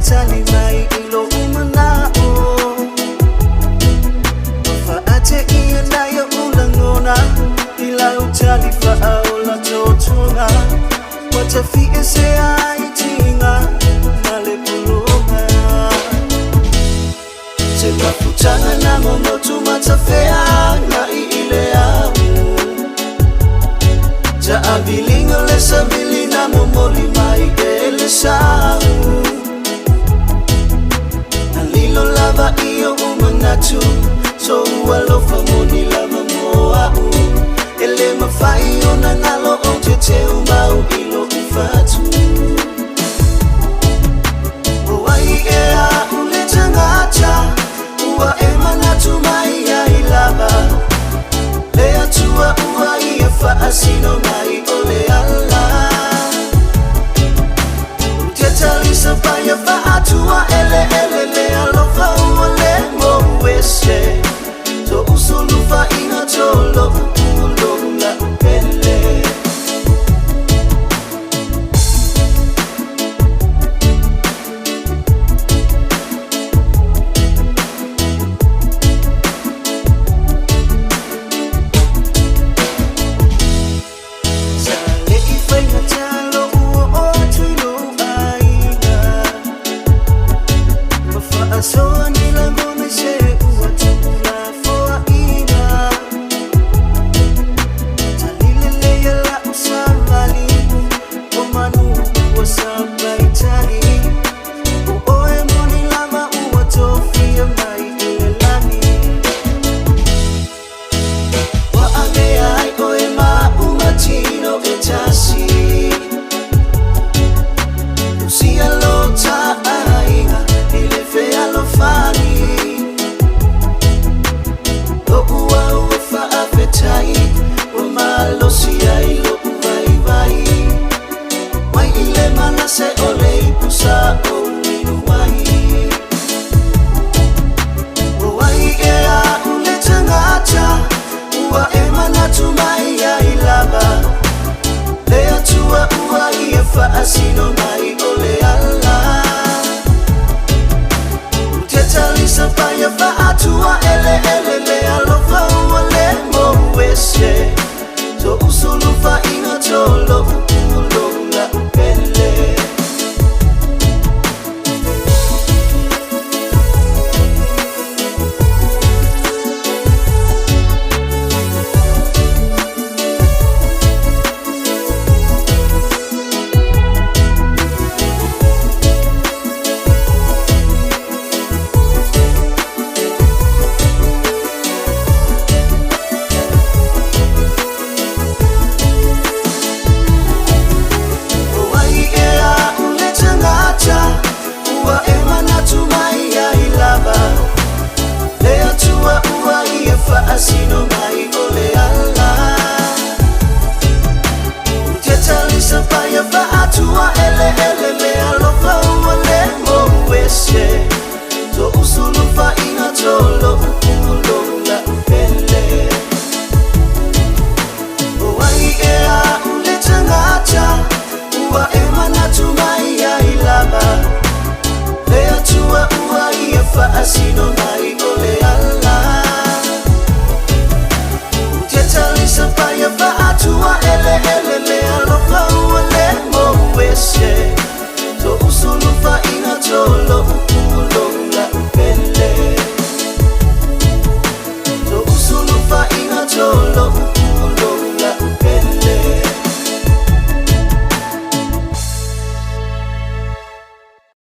Tali mai ilo umanao Mafaate iya nayo ulangona Ila utali faaula totunga Watafie se aitinga Male pulunga Se mafutanga na momotu matafea Na iile au Ja abilingo lesa bili na momoli mai ele sao Lava iyo umanatu So ualofa moni lava moa Ele mafai ona ngalo ontete umau ilo ufatu Uwai ea uleta ngata Uwa emanatu mai ya ilaba Lea tua uwai ya faasino mai ole ala Utetalisa paya faatua ele lea lofa uwale mwese To usulufa ina tolo ulo la upele Sale ifanya talo uo otuilo aina Mafaaso nila ngomese uwatula foa ina Talilele yala usavali Omanu wasabaitali Uoe moni lama uwatofia mai ilelani Waamea oe ma umatino etasi Usia lota aiga ile fea lo fani Lo uwa ufa afetai Wamalo siya ilo uwai vai Wai ile manase ole ipusa olinu wai Uwai ea uleta ngata Uwa emanatu mai ya ilaba Lea tua uwai ya faasino mai ole ala Utetalisa paya faatua ele lea lofa uwale mwese To usulufa ina tolo ulo la upele Uwai ea uleta ngata Uwa emanatu mai ya ilaba Lea tua uwai ya faasino